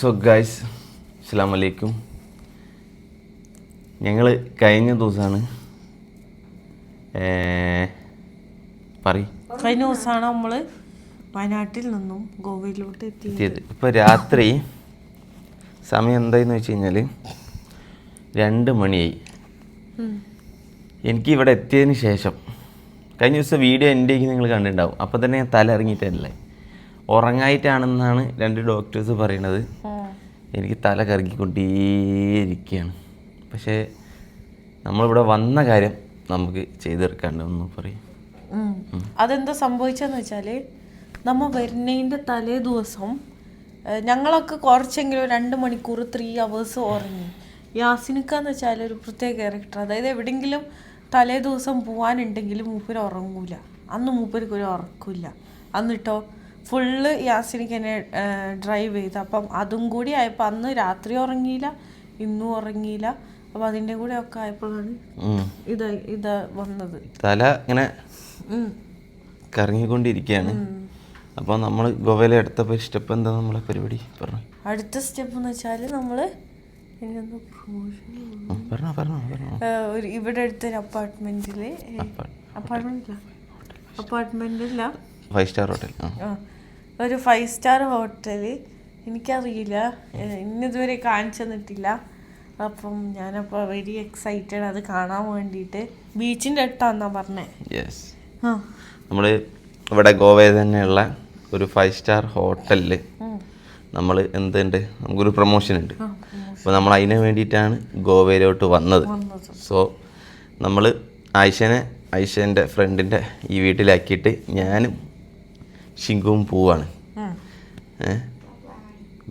So guys അസ്സലാമു അലൈക്കും. ഞങ്ങൾ കഴിഞ്ഞ ദിവസമാണ് കഴിഞ്ഞ ദിവസമാണ് നമ്മൾ വയനാട്ടിൽ നിന്നും ഗോവയിലോട്ട് എത്തിയത്. ഇപ്പോൾ രാത്രി സമയം എന്തായെന്ന് വെച്ച് കഴിഞ്ഞാൽ 2 മണിയായി. എനിക്ക് ഇവിടെ എത്തിയതിന് ശേഷം കഴിഞ്ഞ ദിവസം വീഡിയോ എൻ്റെ നിങ്ങൾ കണ്ടിട്ടുണ്ടാവും. അപ്പോൾ തന്നെ ഞാൻ തല ഇറങ്ങിയിട്ടല്ലേ, ഉറങ്ങായിട്ടാണെന്നാണ് 2 ഡോക്ടേഴ്സ് പറയണത്. എനിക്ക് തല കറങ്ങിക്കൊണ്ടേയിരിക്കുകയാണ്. പക്ഷേ നമ്മളിവിടെ വന്ന കാര്യം നമുക്ക് ചെയ്തു തീർക്കാണ്ട് ഒന്ന് പറയും. അതെന്താ സംഭവിച്ചെന്ന് വെച്ചാൽ നമ്മൾ വരുന്നതിൻ്റെ തലേ ദിവസം ഞങ്ങളൊക്കെ കുറച്ചെങ്കിലും 2 മണിക്കൂർ 3 hours ഉറങ്ങി. യാസിനിക്കാന്ന് വെച്ചാൽ ഒരു പ്രത്യേക ക്യാരക്ടർ. അതായത് എവിടെയെങ്കിലും തലേ ദിവസം പോകാനുണ്ടെങ്കിൽ മൂപ്പര് ഉറങ്ങൂല. അന്ന് മൂപ്പർക്ക് ഒരു ഉറക്കില്ല. അന്നിട്ടോ ഫുള്ള് യാസിനിക്ക് എന്നെ ഡ്രൈവ് ചെയ്ത്. അപ്പം അതും കൂടി ആയപ്പോൾ അന്ന് രാത്രി ഉറങ്ങിയില്ല, ഇന്നും ഉറങ്ങിയില്ല. അപ്പം അതിൻ്റെ കൂടെ ഒക്കെ ആയപ്പോഴാണ് ഇത് വന്നത്. തല ഇങ്ങനെ കറങ്ങിക്കൊണ്ടിരിക്കുകയാണ്. അപ്പോൾ നമ്മൾ ഗോവയിലെ അടുത്ത സ്റ്റെപ്പ് എന്താ നമ്മളെ പരിപാടി പറഞ്ഞു? അടുത്ത സ്റ്റെപ്പ് എന്ന് വെച്ചാൽ നമ്മൾ ഇവിടെ അടുത്തൊരു അപ്പാർട്ട്മെന്റില് 5 സ്റ്റാർ ഹോട്ടൽ, ഒരു 5 സ്റ്റാർ ഹോട്ടല്. എനിക്കറിയില്ല, ഇന്നിതുവരെ കാണിച്ചു തന്നിട്ടില്ല. അപ്പം ഞാനപ്പോൾ വെരി എക്സൈറ്റഡ് അത് കാണാൻ വേണ്ടിയിട്ട്. ബീച്ചിൻ്റെ അടുത്താന്നാ പറഞ്ഞേ. യെസ്, നമ്മൾ ഇവിടെ ഗോവയിൽ തന്നെയുള്ള ഒരു 5 സ്റ്റാർ ഹോട്ടലിൽ നമ്മൾ എന്തുണ്ട്, നമുക്കൊരു പ്രൊമോഷൻ ഉണ്ട്. അപ്പോൾ നമ്മൾ അതിന് വേണ്ടിയിട്ടാണ് ഗോവയിലോട്ട് വന്നത്. സോ നമ്മൾ ആയിഷേൻ്റെ ഫ്രണ്ടിൻ്റെ ഈ വീട്ടിലാക്കിയിട്ട് ഞാനും ഷിങ്കുവും പോവാണ്.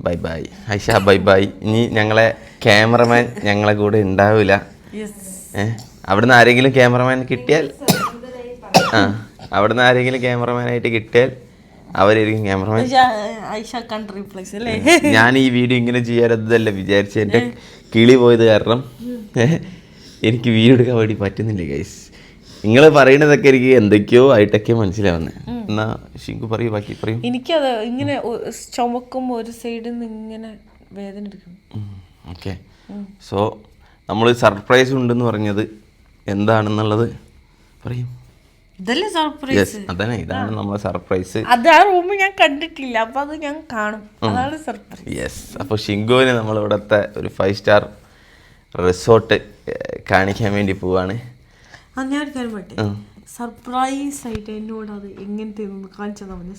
Bye bye Ayisha, bye bye. ഇനി ഞങ്ങളെ ക്യാമറമാൻ ഞങ്ങളെ കൂടെ ഉണ്ടാവില്ല. അവിടുന്ന് ആരെങ്കിലും ക്യാമറമാൻ കിട്ടിയാൽ അവിടുന്ന് ആരെങ്കിലും ക്യാമറമാനായിട്ട് കിട്ടിയാൽ അവരായിരിക്കും ക്യാമറമാൻ. ഞാൻ ഈ വീഡിയോ ഇങ്ങനെ ചെയ്യാറതല്ല വിചാരിച്ച, എൻ്റെ കിളി പോയത് കാരണം എനിക്ക് വീഡിയോ എടുക്കാൻ വേണ്ടി പറ്റുന്നില്ല ഗൈസ്. നിങ്ങൾ പറയുന്നതൊക്കെ എനിക്ക് എന്തൊക്കെയോ ആയിട്ടൊക്കെ മനസ്സിലാവുന്നത്. എന്നാ ഷിങ്കു പറയൂ, ബാക്കി പറയൂ. എനിക്കത് ഇങ്ങനെ ചുമക്കുമ്പോൾ ഒരു സൈഡിൽ നിന്ന് ഇങ്ങനെ വേദന എടുക്കും. ഓക്കെ, സോ നമ്മൾ സർപ്രൈസ് ഉണ്ടെന്ന് പറഞ്ഞത് എന്താണെന്നുള്ളത് പറയും. അതാണ്, ഇതാണ് നമ്മളെ സർപ്രൈസ്. അത് ആ റൂം ഞാൻ കണ്ടിട്ടില്ല, അപ്പൊ അത് ഞാൻ കാണും. അതാണ് സർപ്രൈസ്. യെസ്, അപ്പോൾ ഷിങ്കുവിന് നമ്മൾ ഇവിടുത്തെ ഒരു 5 സ്റ്റാർ റിസോർട്ട് കാണിക്കാൻ വേണ്ടി പോവാണ്. ഞാൻ ഒരു കാര്യം പറയട്ടെ, സർപ്രൈസ് ആയിട്ട് എന്നോട് അത് എങ്ങനത്തെ കാണിച്ചു തന്നാ മതി.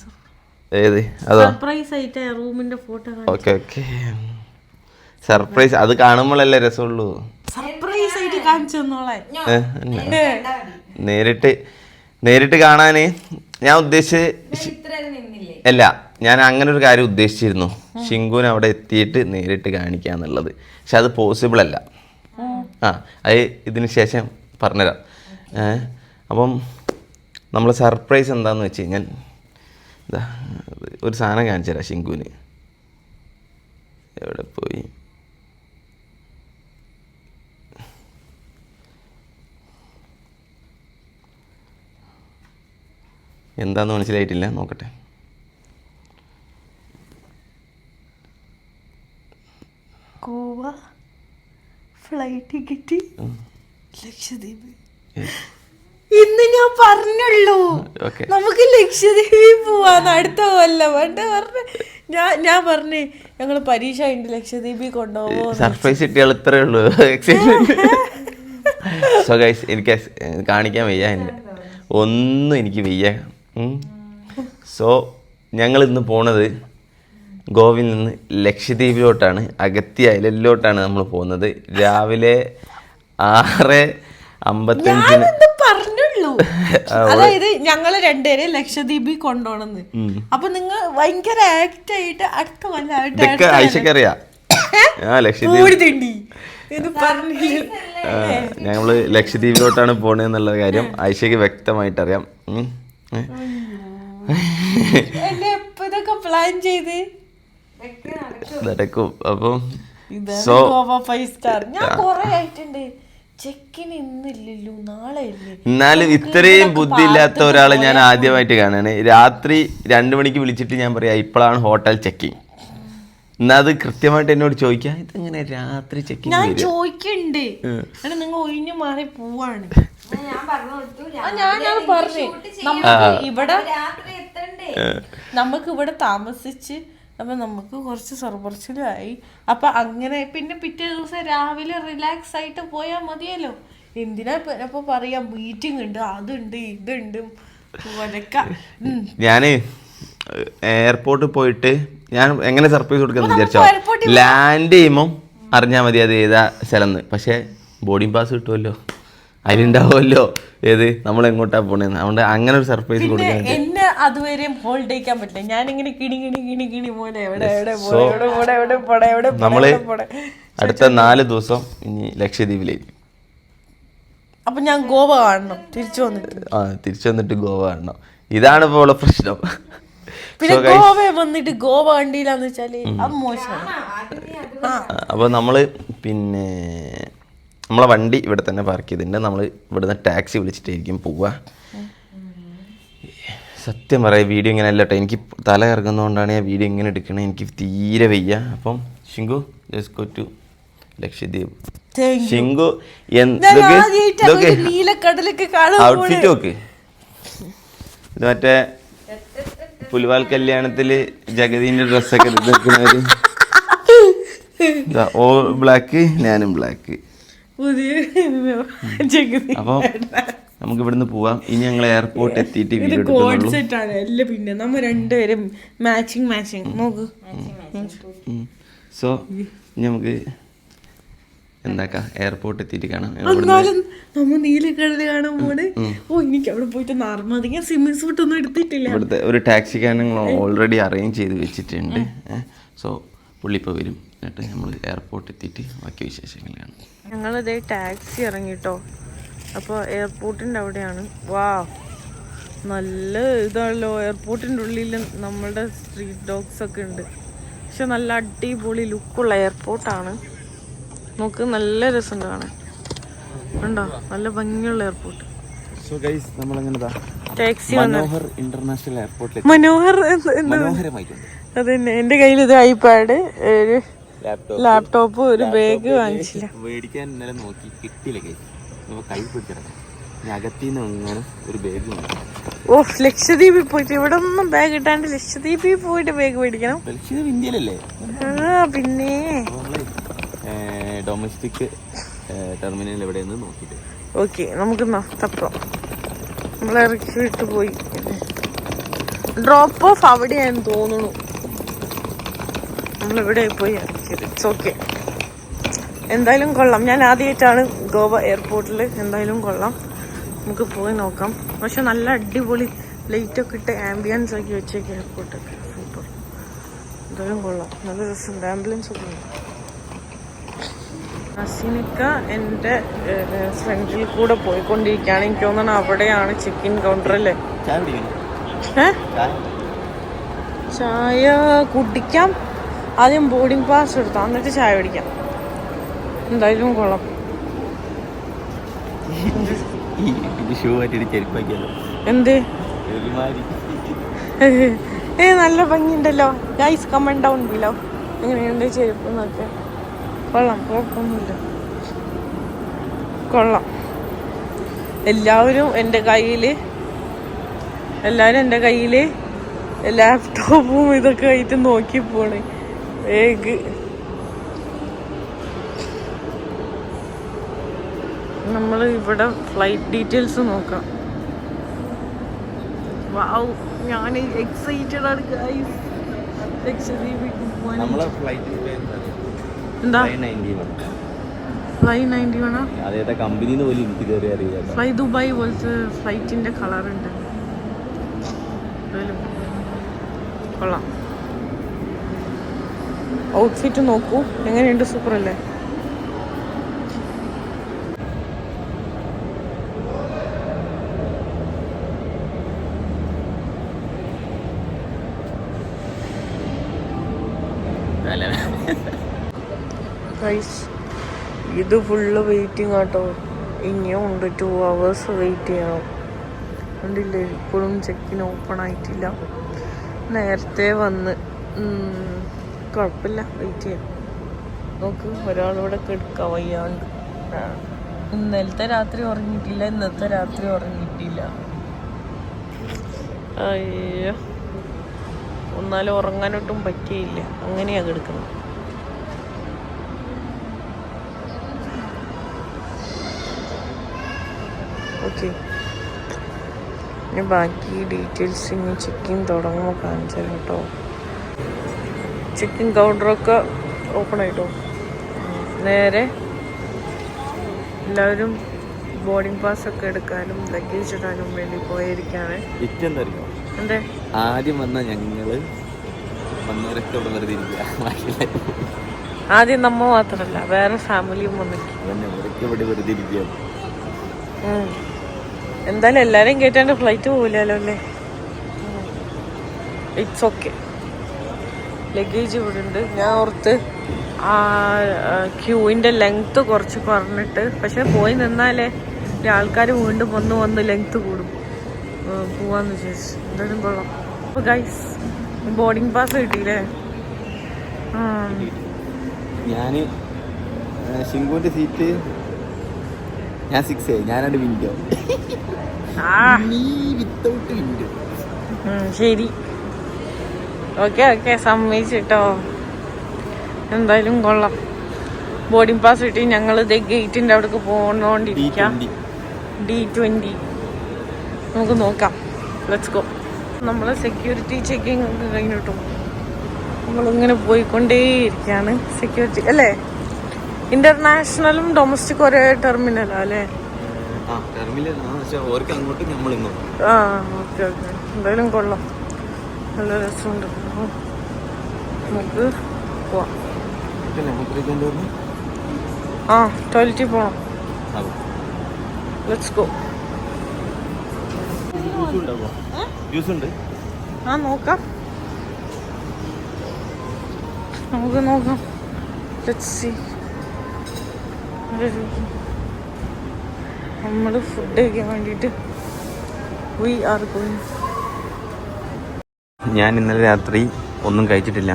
ഏത് അതോ സർപ്രൈസ് ആയിട്ട് റൂമിന്റെ ഫോട്ടോ. ഓക്കെ ഓക്കെ, സർപ്രൈസ് അത് കാണുമ്പോഴല്ലേ രസമുള്ളൂ. സർപ്രൈസ് ആയിട്ട് കാണിച്ചു തന്നോളെ. നേരിട്ട് കാണാന് ഞാൻ അല്ല, ഞാൻ അങ്ങനെ ഒരു കാര്യം ഉദ്ദേശിച്ചിരുന്നു, ഷിങ്കുവിന് അവിടെ എത്തിയിട്ട് നേരിട്ട് കാണിക്കാന്നുള്ളത്. പക്ഷെ അത് പോസിബിൾ അല്ല. അത് ഇതിന് ശേഷം പറഞ്ഞുതരാം. അപ്പം നമ്മൾ സർപ്രൈസ് എന്താണെന്ന് വെച്ച് കഴിഞ്ഞാൽ ഒരു സാധനം കാണിച്ചു തരാം ഷിങ്കുവിന്. എവിടെ പോയി? എന്താന്ന് മനസ്സിലായിട്ടില്ല, നോക്കട്ടെ. Goa flight ticket Lakshadweep. ഇന്ന് ഞാൻ പറഞ്ഞുള്ളൂ നമുക്ക് ലക്ഷദ്വീപിൽ പോവാന്ന് അടുത്ത കൊല്ലം. ഞാൻ പറഞ്ഞേ ഞങ്ങൾ പരീക്ഷ ഉണ്ട്, ലക്ഷദ്വീപിൽ കൊണ്ടുപോകോ. സർപ്രൈസ് കിട്ടിയാൽ ഇത്രേ ഉള്ളൂ. സോ ഗൈസ്, എനിക്ക് കാണിക്കാൻ വയ്യ, ഒന്നും എനിക്ക് വയ്യ. സോ ഞങ്ങൾ ഇന്ന് പോണത് ഗോവയിൽ നിന്ന് ലക്ഷദ്വീപിലോട്ടാണ്, അഗത്തി ഐലൻഡിലോട്ടാണ് നമ്മൾ പോകുന്നത്. രാവിലെ 6:55 പറഞ്ഞുള്ളൂ. അതായത് ഞങ്ങള് 2 പേരെ ലക്ഷദ്വീപിൽ കൊണ്ടുപോണെന്ന്. അപ്പൊ നിങ്ങൾ ഭയങ്കര ആക്ട് ആയിട്ട് അടുത്ത കൊല്ലം ഐഷക്കറിയാം ഞങ്ങള് ലക്ഷദ്വീപിലോട്ടാണ് പോണെന്നുള്ള കാര്യം ഐഷയ്ക്ക് വ്യക്തമായിട്ട് അറിയാം. പ്ലാൻ ചെയ്ത് നടക്കും. അപ്പം എന്നാലും ഇത്രയും ബുദ്ധി ഇല്ലാത്ത ഒരാളെ ഞാൻ ആദ്യമായിട്ട് കാണാണ്. രാത്രി 2 മണിക്ക് വിളിച്ചിട്ട് ഞാൻ പറയാം ഇപ്പോഴാണ് ഹോട്ടൽ ചെക്കിങ്. എന്നാ അത് കൃത്യമായിട്ട് എന്നോട് ചോദിക്കാം, ഇതെങ്ങനെ രാത്രി ചെക്കിങ്? ഞാൻ ചോദിക്കണ്ട്, നിങ്ങൾ ഒഴിഞ്ഞു മാറി പോവാണ്. ഞാൻ പറഞ്ഞു നമുക്ക് ഇവിടെ താമസിച്ച് അപ്പൊ നമുക്ക് കുറച്ച് സർവർച്ചിലായി. അപ്പൊ അങ്ങനെ പിന്നെ പിറ്റേ ദിവസം രാവിലെ റിലാക്സ് ആയിട്ട് പോയാ മതിയല്ലോ. എന്തിനാ ഇപ്പൊ പറയാ മീറ്റിംഗ് ഉണ്ട്, അതുണ്ട്, ഇതുണ്ട്. ഞാന് എയർപോർട്ടിൽ പോയിട്ട് ഞാൻ എങ്ങനെ സർപ്രൈസ് കൊടുക്കാന്ന് വിചാരിച്ചോ, ലാൻഡ് ചെയ്യുമ്പോ അറിഞ്ഞാൽ മതി അത് ഏതാ സ്ഥലം. പക്ഷെ ബോർഡിംഗ് പാസ് കിട്ടുമല്ലോ, അതിലുണ്ടാവുമല്ലോ ഏത് നമ്മൾ എങ്ങോട്ടാ പോണേന്ന്. അതുകൊണ്ട് അങ്ങനെ ഒരു സർപ്രൈസ് കൊടുക്കാൻ എന്നെ അതുവരെയും ഹോൾഡ് ചെയ്യാൻ പറ്റില്ല. ഞാനിങ്ങനെ കിണി പോലെ നമ്മള് അടുത്ത 4 ദിവസം ഇനി ലക്ഷദ്വീപിലേക്ക്. അപ്പൊ ഞാൻ ഗോവ കാണണം തിരിച്ചു വന്നിട്ട് ഗോവ കാണണം. ഇതാണ് ഇപ്പോൾ ഉള്ള പ്രശ്നം. പിന്നെ ഗോവ വന്നിട്ട് ഗോവ കണ്ടില്ലാന്ന് വെച്ചാല് അത് മോശമാണ്. അപ്പൊ നമ്മള് പിന്നെ നമ്മളെ വണ്ടി ഇവിടെ തന്നെ പാർക്ക് ചെയ്തിട്ടുണ്ട്. നമ്മൾ ഇവിടുന്ന് ടാക്സി വിളിച്ചിട്ടായിരിക്കും പോവുക. സത്യം പറയാം, വീഡിയോ ഇങ്ങനെ അല്ലട്ടോ, എനിക്ക് തല ഇറങ്ങുന്നതുകൊണ്ടാണ് ഞാൻ വീഡിയോ ഇങ്ങനെ എടുക്കണത്. എനിക്ക് തീരെ വയ്യ. അപ്പം Shinku let's go to Lakshadweep. Shinku outfit നോക്ക്. ഇത് മറ്റേ പുലിവാൽ കല്യാണത്തില് ജഗദീന്റെ ഡ്രസ്സൊക്കെ നിൽക്കുന്നവര്. ഓ ബ്ലാക്ക്, ഞാനും ബ്ലാക്ക്. അപ്പൊ നമുക്ക് ഇവിടുന്ന് പോവാം. ഇനി ഞങ്ങൾ എയർപോർട്ട് എത്തിയിട്ട് വീഡിയോ എടുക്കുന്നുള്ളൂ. പിന്നെ നമ്മ രണ്ടുപേരും മാച്ചിങ് നോക്ക്. സോ നമുക്ക് എന്താക്കാം, എയർപോർട്ട് എത്തിയിട്ട് കാണാം. നമ്മ നീലക്കടല് കാണാൻ പോണേ. ഓ എനിക്ക് അവിടെ പോയിട്ട് നാർമതി സ്വിമ്മിങ് സൂട്ട് ഒന്നും എടുത്തിട്ടില്ല. ഇവിടുത്തെ ഒരു ടാക്സിക്കാരൻ ഞങ്ങൾ ഓൾറെഡി അറേഞ്ച് ചെയ്ത് വെച്ചിട്ടുണ്ട്. സോ പുള്ളി ഇപ്പോൾ വരും. എന്നിട്ട് നമ്മൾ എയർപോർട്ട് എത്തിയിട്ട് ബാക്കി വിശേഷങ്ങൾ കാണാം. ഞങ്ങളിതേ ടാക്സി ഇറങ്ങിട്ടോ. അപ്പോൾ എയർപോർട്ടിൻ്റെ അവിടെയാണ്. വാ നല്ല ഇതാണല്ലോ, എയർപോർട്ടിൻ്റെ ഉള്ളിൽ നമ്മളുടെ സ്ട്രീറ്റ് ഡോഗ്സ് ഒക്കെ ഉണ്ട്. പക്ഷെ നല്ല അടിപൊളി ലുക്കുള്ള എയർപോർട്ടാണ്. നോക്ക്, നല്ല രസമുണ്ട് കാണാൻ. ഉണ്ടോ, നല്ല ഭംഗിയുള്ള എയർപോർട്ട്. ടാക്സി മനോഹർ ഇന്റർനാഷണൽ എയർപോർട്ടിൽ അതന്നെ. എൻ്റെ കയ്യിൽ ഇത് ഐപാഡ്, ഒരു ലാപ്ടോപ്പ്, ഒരു ബാഗ് വാങ്ങിച്ചില്ല. മേടിക്കാൻ ഇന്നലെ നോക്കി കിട്ടിയില്ല. കൈ പിടിച്ചിറങ്ങാം. അകത്തിന്ന് അങ്ങനെ ഒരു ബാഗ്. ഓ ലക്ഷദ്വീപിൽ പോയിട്ട് ഇവിടെ ഒന്നും ബാഗ് ഇട്ടാണ്ട് ലക്ഷദ്വീപിൽ പോയിട്ട് ബാഗ് മേടിക്കണം. ലക്ഷദ്വീപ് ഇന്ത്യയിലല്ലേ? പിന്നെ ഡൊമസ്റ്റിക് ടെർമിനൽ എവിടെയെന്ന് നോക്കിയിട്ട് ഓക്കെ നമുക്ക് തപ്പം. നമ്മളിറക്കി വിട്ട് പോയി. ഡ്രോപ്പ് ഓഫ് അവിടെയാണെന്ന് തോന്നുന്നു. നമ്മളിവിടെ പോയി ഇറക്കിയത്. It's okay. എന്തായാലും കൊള്ളാം. ഞാൻ ആദ്യമായിട്ടാണ് ഗോവ എയർപോർട്ടിൽ. എന്തായാലും കൊള്ളാം, നമുക്ക് പോയി നോക്കാം. പക്ഷെ നല്ല അടിപൊളി ലൈറ്റൊക്കെ ഇട്ട് ആംബിയൻസ് ആക്കി വെച്ചേക്ക് എയർപോർട്ടൊക്കെ. സൂപ്പർ. എന്തായാലും കൊള്ളാം, നല്ല രസമുണ്ട്. ആംബുലൻസ് ഒക്കെ ഉണ്ട്. ഹസീനിക്ക എൻ്റെ ഫ്രണ്ടിൽ കൂടെ പോയിക്കൊണ്ടിരിക്കുകയാണ്. എനിക്ക് തോന്നുന്നു അവിടെയാണ് ചെക്ക് ഇൻ കൗണ്ടർ അല്ലേ. ചായ കുടിക്കാം. ആദ്യം ബോർഡിംഗ് പാസ് എടുത്താം, എന്നിട്ട് ചായ കുടിക്കാം. എന്തായാലും കൊള്ളാം. എന്ത് നല്ല ഭംഗിയുണ്ടല്ലോ. ഗൈസ് കമന്റ് ഡൗൺ ബിലോ എങ്ങനെയുണ്ട് ചെരുപ്പ് എന്നൊക്കെ. കൊള്ളാം, കുഴപ്പമൊന്നുമില്ല, കൊള്ളാം. എല്ലാവരും എൻ്റെ കയ്യിൽ ലാപ്ടോപ്പും ഇതൊക്കെ ആയിട്ട് നോക്കി പോണേ. വേഗ് നമ്മൾ ഇവിടെ ഫ്ലൈറ്റ് ഡീറ്റെയിൽസ് നോക്കാം. വൗ, ഞാൻ എക്സൈറ്റഡ് ആണ് ഗൈസ്. എന്താ ഫ്ലൈ 91? ഫ്ലൈ ദുബായ് പോലത്തെ ഫ്ലൈറ്റിന്റെ കളറുണ്ട്. കൊള്ളാം. ഔട്ട്ഫിറ്റ് നോക്കൂ, എങ്ങനെയുണ്ട്? സൂപ്പർ അല്ലേ? ഇത് ഫുള്ള് വെയിറ്റിംഗ് ആട്ടോ. ഇനിയും ഉണ്ട് 2 hours വെയിറ്റ് ചെയ്യണം. കണ്ടില്ലേ, ഇപ്പോഴും ചെക്കിന് ഓപ്പൺ ആയിട്ടില്ല. നേരത്തെ വന്ന് കുഴപ്പമില്ല, വെയിറ്റ് ചെയ്യാം. നോക്ക്, ഒരാളിവിടെ കിടക്കാൻ വയ്യാണ്ട്. ഇന്നലത്തെ രാത്രി ഉറങ്ങിയിട്ടില്ല, ഇന്നത്തെ രാത്രി ഉറങ്ങിയിട്ടില്ല. അയ്യോ, ഒന്നാലും ഉറങ്ങാനൊട്ടും പറ്റിയില്ല, അങ്ങനെയാ കിടക്കുന്നത്. ഓക്കെ, ഇനി ബാക്കി ഡീറ്റെയിൽസ് ഇനി ചെക്കിങ് തുടങ്ങുമ്പോൾ കാണിച്ചു തരാം കേട്ടോ. ചെക്കിങ് കൗണ്ടറൊക്കെ ഓപ്പൺ ആയിട്ടോ. നേരെ എല്ലാവരും ബോർഡിംഗ് പാസ് ഒക്കെ എടുക്കാനും ലഗേജ് ഇടാനും വേണ്ടി പോയിരിക്കാണ്. എന്തേ ആദ്യം വന്ന ഞങ്ങള് വന്നവരൊക്കെ ഇവിടെ വെറുതെ ഇരിക്കുക. ആദ്യം നമ്മ മാത്രല്ല, വേറെ ഫാമിലിയും വന്നിട്ട് ഇവിടെ വെറുതെ ഇരിക്കുക. എന്തായാലും എല്ലാരെയും കേട്ടാണ്ട് ഫ്ലൈറ്റ് പോവില്ലല്ലോ അല്ലേ. It's okay. ലഗേജ് ഇവിടെ ഉണ്ട്. ഞാൻ ഓർത്ത് ആ ക്യൂവിൻ്റെ ലെങ്ത്ത് കുറച്ച് പറഞ്ഞിട്ട്, പക്ഷെ പോയി നിന്നാലേ ആൾക്കാർ വീണ്ടും വന്ന് ലെങ്ത്ത് കൂടും. പോവാന്ന് വിചാരിച്ചു. എന്തായാലും കൊള്ളാം. അപ്പോൾ ഗൈസ്, ബോർഡിംഗ് പാസ് കിട്ടിയില്ലേ? ഞാൻ ശിങ്കുവിൻ്റെ സീറ്റ് ഞാൻ 6, ഞാനാണ് വിൻഡോ. Without window. ശരി, ഓക്കെ സമ്മതിച്ചിട്ടോ. എന്തായാലും കൊള്ളാം. ബോർഡിംഗ് പാസ് കിട്ടി. ഞങ്ങൾ ഇതേ ഗേറ്റിൻ്റെ അവിടേക്ക് പോകണോണ്ടിരിക്കാം. D20 നമുക്ക് നോക്കാം. Let's go. നമ്മൾ സെക്യൂരിറ്റി ചെക്കിങ് ഒക്കെ കഴിഞ്ഞിട്ടും നമ്മളിങ്ങനെ പോയിക്കൊണ്ടേയിരിക്കുകയാണ്. സെക്യൂരിറ്റി അല്ലേ, ഇന്റർനാഷണലും ഡൊമസ്റ്റിക് ഒരേ ടെർമിനലാ അല്ലേ? ആ ഓക്കെ. എന്തായാലും കൊള്ളാം, നല്ല രസമുണ്ട്. നമുക്ക് പോവാം. ടോയ്ലറ്റിൽ പോകണം. Let's go. നോക്കാം, നമുക്ക് നോക്കാം. Let's see. നമ്മൾ ഫുഡ് കഴിക്കാൻ വേണ്ടിയിട്ട് വി ആർ ഗോയിങ്. ഞാൻ ഇന്നലെ രാത്രി ഒന്നും കഴിച്ചിട്ടില്ല.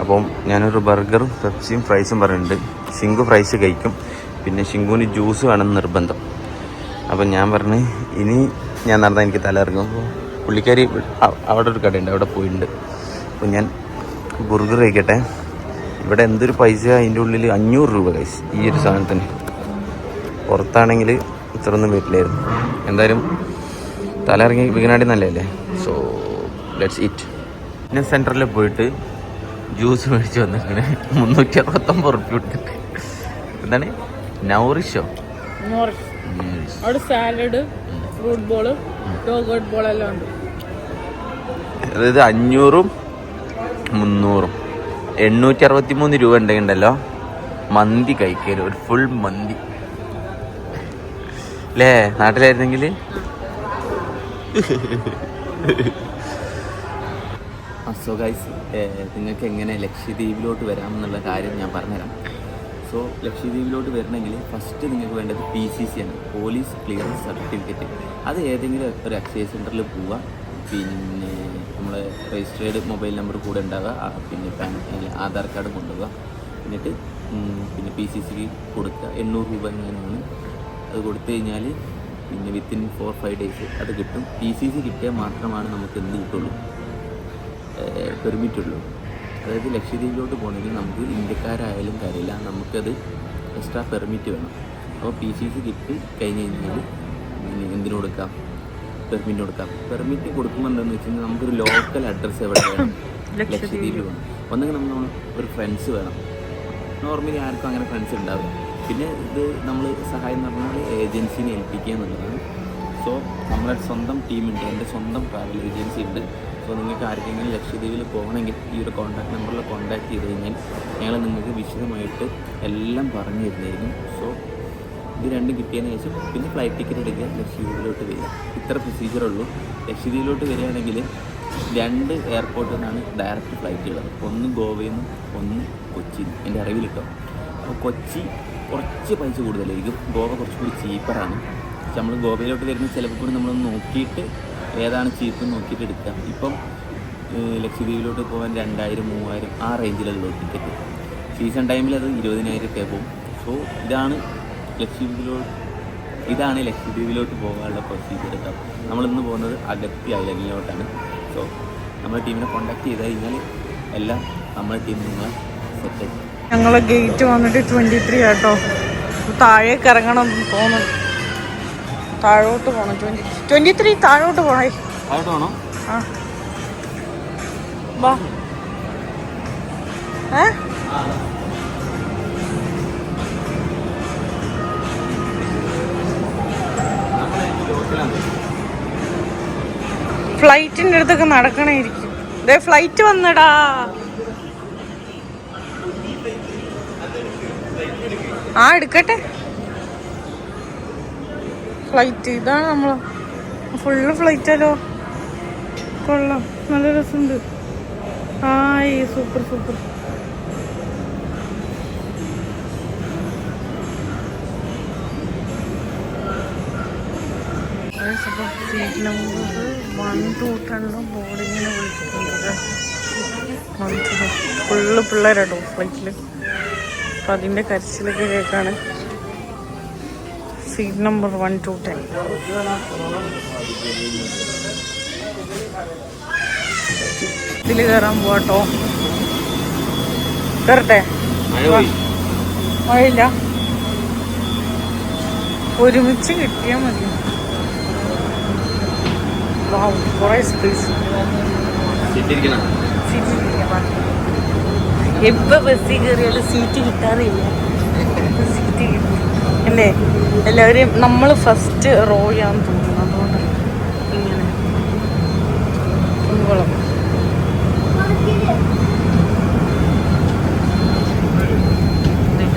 അപ്പം ഞാനൊരു ബർഗറും പെപ്സിയും ഫ്രൈസും പറഞ്ഞിട്ടുണ്ട്. ശിങ്കു ഫ്രൈസ് കഴിക്കും, പിന്നെ ശിങ്കുവിന് ജ്യൂസ് വേണം നിർബന്ധം. അപ്പം ഞാൻ പറഞ്ഞ് ഇനി ഞാൻ നടന്നാൽ എനിക്ക് തല ഇറങ്ങും. അപ്പോൾ പുള്ളിക്കാരി അവിടെ ഒരു കടയുണ്ട്, അവിടെ പോയിട്ടുണ്ട്. അപ്പോൾ ഞാൻ ബർഗർ കഴിക്കട്ടെ. ഇവിടെ എന്തൊരു പൈസ, അതിൻ്റെ ഉള്ളിൽ 500 രൂപ കൈസ് ഈ ഒരു സാധനത്തിന്. പുറത്താണെങ്കിൽ ഇത്രയൊന്നും വരില്ലായിരുന്നു. എന്തായാലും തല ഇറങ്ങി വികനാടി നല്ലതല്ലേ. So let's eat. പിന്നെ സെൻറ്ററിൽ പോയിട്ട് ജ്യൂസ് മേടിച്ച് വന്നിട്ടുണ്ട്. 369 റുപ്യ കൊടുത്തിട്ട്. എന്താണ് നൗറിഷോ? അവിടെ salad, fruit ball, yoghurt ball എല്ലാം ഉണ്ട്. അതായത് 500ഉം 300ഉം 863 രൂപ ഉണ്ടെങ്കിണ്ടല്ലോ മന്തി കഴിക്കല്, ഒരു ഫുൾ മന്തി അല്ലേ? നാട്ടിലായിരുന്നെങ്കിൽ സോ ഗൈസ്, നിങ്ങൾക്ക് എങ്ങനെ ലക്ഷദ്വീപിലോട്ട് വരാമെന്നുള്ള കാര്യം ഞാൻ പറഞ്ഞുതരാം. സോ ലക്ഷദ്വീപിലോട്ട് വരണമെങ്കിൽ ഫസ്റ്റ് നിങ്ങൾക്ക് വേണ്ടത് PCC ആണ്, പോലീസ് ക്ലിയറൻസ് സർട്ടിഫിക്കറ്റ്. അത് ഏതെങ്കിലും ഒരു അക്ഷയ സെൻറ്ററിൽ പോവുക. പിന്നെ നമ്മൾ രജിസ്റ്റേർഡ് മൊബൈൽ നമ്പർ കൂടെ ഉണ്ടാവുക. പിന്നെ ആധാർ കാർഡ് കൊണ്ടുപോവുക. എന്നിട്ട് പിന്നെ PCCക്ക് കൊടുക്കുക. 800 രൂപ എങ്ങനെയാണ് അത് കൊടുത്തു കഴിഞ്ഞാൽ പിന്നെ വിത്തിൻ 4-5 ഡേയ്സ് അത് കിട്ടും. PCC കിട്ടിയാൽ മാത്രമാണ് നമുക്ക് എന്ത് കിട്ടുള്ളൂ, പെർമിറ്റ് ഉള്ളൂ. അതായത് ലക്ഷദ്വീപിലോട്ട് പോകണമെങ്കിൽ നമുക്ക് ഇന്ത്യക്കാരായാലും കാര്യമില്ല, നമുക്കത് എക്സ്ട്രാ പെർമിറ്റ് വേണം. അപ്പോൾ PCC കിട്ടി കഴിഞ്ഞ് കഴിഞ്ഞാൽ എന്തിനു കൊടുക്കാം, പെർമിറ്റ് കൊടുക്കാം. പെർമിറ്റ് കൊടുക്കുമ്പോൾ എന്താണെന്ന് വെച്ച് കഴിഞ്ഞാൽ നമുക്കൊരു ലോക്കൽ അഡ്രസ്സ് എവിടെ വേണം, ലക്ഷദ്വീപിൽ വേണം. ഒന്നെങ്കിൽ നമ്മൾ ഒരു ഫ്രണ്ട്സ് വേണം. നോർമലി ആർക്കും അങ്ങനെ ഫ്രണ്ട്സ് ഉണ്ടാവില്ല. പിന്നെ ഇത് നമ്മൾ സഹായം എന്ന് പറഞ്ഞാൽ ഏജൻസിനെ ഏൽപ്പിക്കുക എന്നുള്ളതാണ്. സോ നമ്മുടെ സ്വന്തം ടീമുണ്ട്, എൻ്റെ സ്വന്തം ട്രാവൽ ഏജൻസി ഉണ്ട്. സോ നിങ്ങൾക്ക് ആർക്കെങ്കിലും ലക്ഷദ്വീപിൽ പോകണമെങ്കിൽ ഈ ഒരു കോൺടാക്ട് നമ്പറിൽ കോൺടാക്ട് ചെയ്ത് കഴിഞ്ഞാൽ ഞങ്ങൾ നിങ്ങൾക്ക് വിശദമായിട്ട് എല്ലാം പറഞ്ഞു തരുന്നതായിരിക്കും. സോ ഇത് രണ്ടും കിട്ടിയതിന് ശേഷം പിന്നെ ഫ്ലൈറ്റ് ടിക്കറ്റ് എടുക്കുക, ലക്ഷദ്വീപിലോട്ട് വരിക. ഇത്ര പ്രൊസീജിയറുള്ളൂ. ലക്ഷദ്വീപിലോട്ട് വരികയാണെങ്കിൽ 2 എയർപോർട്ടിൽ നിന്നാണ് ഡയറക്റ്റ് ഫ്ലൈറ്റുള്ളത്. ഒന്ന് ഗോവയിൽ നിന്നും ഒന്ന് കൊച്ചിയിൽ നിന്നും, എൻ്റെ അറിവിലിട്ടോ. അപ്പോൾ കൊച്ചി കുറച്ച് പൈസ കൂടുതലായിരിക്കും, ഗോവ കുറച്ചുകൂടി ചീപ്പറാണ്. പക്ഷെ നമ്മൾ ഗോവയിലോട്ട് വരുന്ന ചിലപ്പോൾ കൂടി നമ്മളൊന്ന് നോക്കിയിട്ട് ഏതാണ് ചീപ്പ് നോക്കിയിട്ട് എടുക്കുക. ഇപ്പം ലക്ഷദ്വീപിലോട്ട് പോകാൻ 2000-3000 ആ റേഞ്ചിലുള്ള ടിക്കറ്റ്. സീസൺ ടൈമിൽ അത് 20,000 പോകും. സോ ഇതാണ് ലക്ഷദ്വീപിലോട്ട് പോകാനുള്ള പ്രൊസീജിയർ കേട്ടോ. നമ്മളിന്ന് പോകുന്നത് അഗത്തി ഐലൻഡിലോട്ടാണ്. സോ നമ്മുടെ ടീമിനെ കോൺടാക്ട് ചെയ്ത് കഴിഞ്ഞാൽ എല്ലാം നമ്മുടെ ടീമിൽ നിങ്ങളെ സെറ്റ് ആയി. ഞങ്ങളെ ഗേറ്റ് വന്നിട്ട് 23 കേട്ടോ. താഴേക്ക് ഇറങ്ങണം തോന്നുന്നു. താഴോട്ട് പോകണം. 23 താഴോട്ട് പോണേ. താഴോട്ട് പോകണോ? ആ വാ. ഫ്ലൈറ്റിൻ്റെ അടുത്തൊക്കെ നടക്കണേയിരിക്കും. ദേ ഫ്ലൈറ്റ് വന്നടാ. ആ എടുക്കട്ടെ ഫ്ലൈറ്റ്. ഇതാണ് നമ്മള് ഫുള്ള് ഫ്ലൈറ്റാലോ. കൊള്ളാം, നല്ല രസമുണ്ട്. ആയി super super. Seat number 1 to 10 ബോർഡിങ്ങിനെ വിളിച്ചിട്ടുണ്ട്. ഫുള്ള് പിള്ളേരാട്ടോ ഫ്ലൈറ്റിൽ. അപ്പം അതിൻ്റെ കരച്ചിലൊക്കെ കേൾക്കാണ്. Seat number 1 to 10. ഇതിൽ കയറാൻ പോവാട്ടോ. കയറട്ടെ? മഴയില്ല, ഒരുമിച്ച് കിട്ടിയാൽ മതി. കുറേ സ്പേസ്. എപ്പോൾ ബസ്സിൽ കയറിയാലും സീറ്റ് കിട്ടാറില്ല. സീറ്റ് കിട്ടും അല്ലേ? എല്ലാവരും നമ്മൾ ഫസ്റ്റ് റോ ചെയ്യാന്ന് തോന്നുന്നു. അതുകൊണ്ട് ഇങ്ങനെ കൊള്ളാം.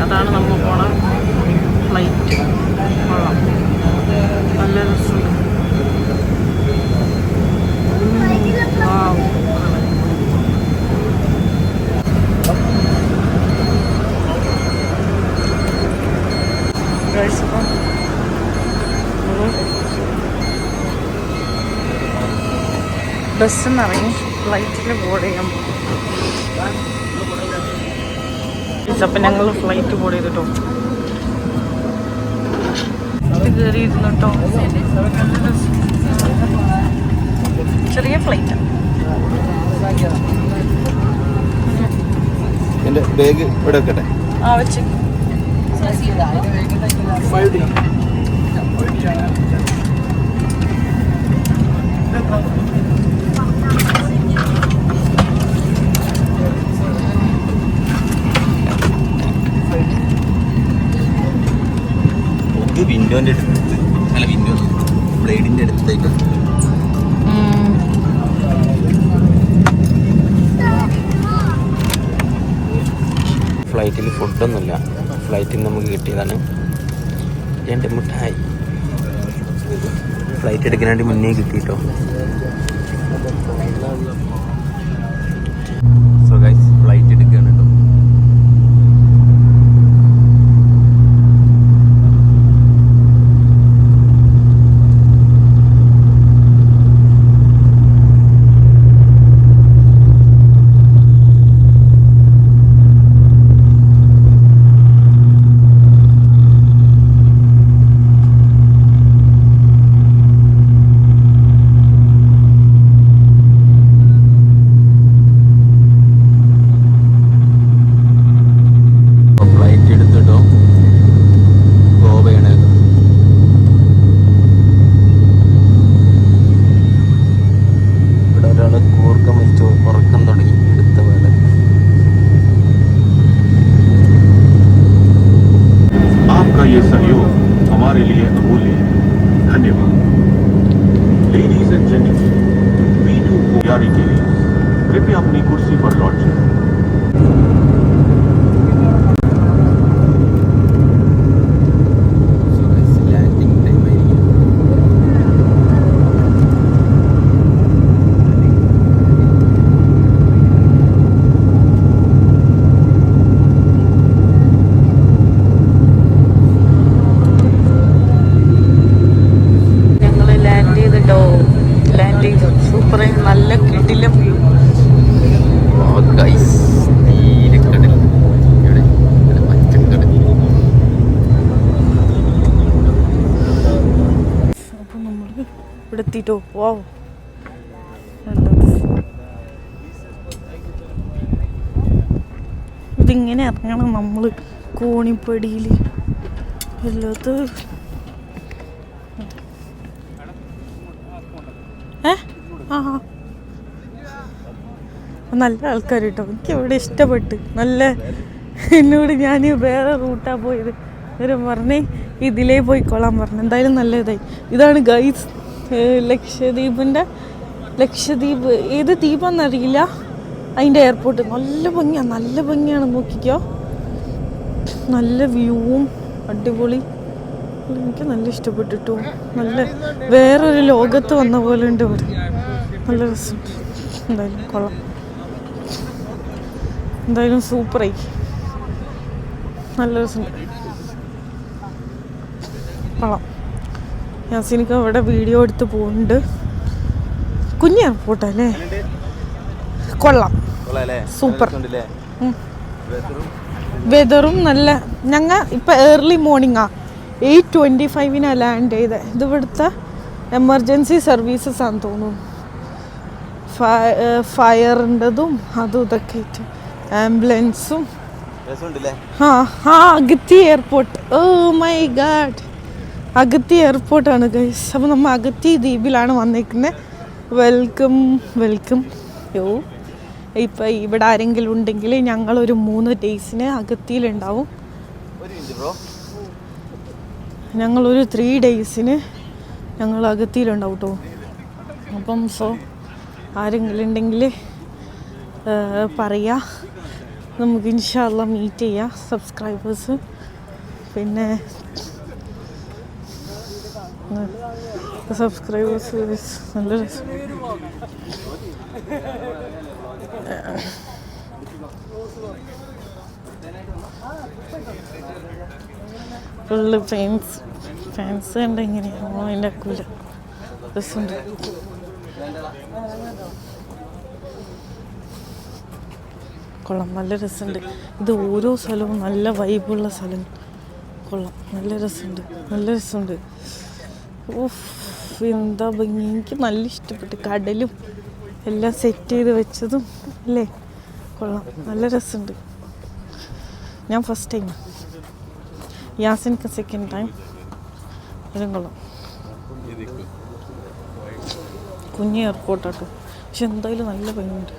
അതാണ് നമ്മൾ പോണ ഫ്ലൈറ്റ്. കൊള്ളാം, നല്ല രസമുണ്ട്. ബസ്സിൽ നിന്ന് ഇറങ്ങി ഫ്ലൈറ്റിൽ ബോർഡ് ചെയ്യാൻ പോകും. അപ്പം ഞങ്ങൾ ഫ്ലൈറ്റ് ബോർഡ് ചെയ്തിട്ടോ. ഇത് കയറിയിരുന്നു കേട്ടോ. ചെറിയ ഫ്ലൈറ്റ്. എൻ്റെ ബാഗ് ഇവിടെ വെക്കട്ടെ. ആ വെച്ച്. വിൻഡോൻ്റെ അടുത്ത്, അല്ല വിൻഡോ ബ്ലേഡിൻ്റെ അടുത്തേക്ക്. ഫ്ലൈറ്റിൽ ഫുഡൊന്നുമില്ല. ഫ്ലൈറ്റിൽ നിന്ന് നമുക്ക് കിട്ടിയതാണ് എൻ്റെ മിഠായി. ഫ്ലൈറ്റ് എടുക്കാനായിട്ട് മുന്നേ കിട്ടിയിട്ടോ. സോ ഗൈസ്, ഫ്ലൈറ്റ് എടുക്കുകയാണ് കേട്ടോ. എത്തിട്ടോ. വാവ്, ഇതിങ്ങനെ ഇറങ്ങണം നമ്മൾ കോണിപ്പടിയിൽ. അല്ലാത്ത നല്ല ആൾക്കാർ കേട്ടോ. എനിക്ക് ഇവിടെ ഇഷ്ടപ്പെട്ട്. നല്ല എന്നോട് ഞാൻ വേറെ റൂട്ടാണ് പോയത്, ഇവരും പറഞ്ഞ് ഇതിലേ പോയിക്കോളാൻ പറഞ്ഞു. എന്തായാലും നല്ല ഇതായി. ഇതാണ് ഗൈസ് ലക്ഷദ്വീപ് ഏത് ദ്വീപാന്നറിയില്ല, അതിൻ്റെ എയർപോർട്ട്. നല്ല ഭംഗിയാണ് നോക്കിക്കോ. നല്ല വ്യൂവും അടിപൊളി. എനിക്ക് നല്ല ഇഷ്ടപ്പെട്ടിട്ടു. നല്ല വേറൊരു ലോകത്ത് വന്ന പോലെ ഉണ്ട് ഇവിടെ. നല്ല രസമുണ്ട്. എന്തായാലും കൊള്ളാം. എന്തായാലും സൂപ്പറായി. നല്ല രസമുണ്ട്. കൊള്ളാം. യാസിനിക്ക് അവിടെ വീഡിയോ എടുത്ത് പോകുന്നുണ്ട്. കുഞ്ഞ് എയർപോർട്ടല്ലേ? കൊള്ളാം, സൂപ്പർ. വെതറും നല്ല. ഞങ്ങൾ ഇപ്പം ഏർലി മോർണിംഗാ 8:25 ലാൻഡ് ചെയ്തത്. ഇത് ഇവിടുത്തെ എമർജൻസി സർവീസസ് ആണെന്ന് തോന്നുന്നു. ഫയറിൻ്റെതും അതും ഇതൊക്കെ ആയിട്ട് ആംബുലൻസും. Agatti airport. Oh my god, Agatti എയർപോർട്ടാണ് ഗൈസ്. അപ്പോൾ നമ്മൾ അഗത്തി ദ്വീപിലാണ് വന്നിരിക്കുന്നത്. വെൽക്കം. യോ, ഇപ്പം ഇവിടെ ആരെങ്കിലും ഉണ്ടെങ്കിൽ ഞങ്ങളൊരു 3 ഡേയ്സിന് അഗത്തിയിലുണ്ടാവും. ഞങ്ങളൊരു 3 ഡേയ്സിന് ഞങ്ങൾ അഗത്തിയിലുണ്ടാവും കേട്ടോ. അപ്പം ആരെങ്കിലും ഉണ്ടെങ്കിൽ പറയുക, നമുക്ക് ഇൻഷാ അല്ലാഹ് മീറ്റ് ചെയ്യാം സബ്സ്ക്രൈബേഴ്സ്. പിന്നെ സബ്സ്ക്രൈബേഴ്സ് നല്ല രസം. ഫുള്ള് ഫാൻസ് കണ്ട എങ്ങനെയാണോ അതിൻ്റെ അക്കൂല. രസമുണ്ട്. കൊള്ളാം, നല്ല രസമുണ്ട്. ഇത് ഓരോ സ്ഥലവും നല്ല വൈബുള്ള സ്ഥലം. കൊള്ളാം, നല്ല രസമുണ്ട്. ഓഫ്, എന്താ ഭംഗി. എനിക്ക് നല്ല ഇഷ്ടപ്പെട്ടു. കടലും എല്ലാം സെറ്റ് ചെയ്ത് വെച്ചതും അല്ലേ. കൊള്ളാം, നല്ല രസമുണ്ട്. ഞാൻ ഫസ്റ്റ് ടൈം, യാസിൻക്ക് സെക്കൻഡ് ടൈം. ഇതും കൊള്ളാം. കുഞ്ഞ് എയർപോർട്ടാട്ടോ, പക്ഷെ എന്തായാലും നല്ല ഭംഗിയുണ്ട്.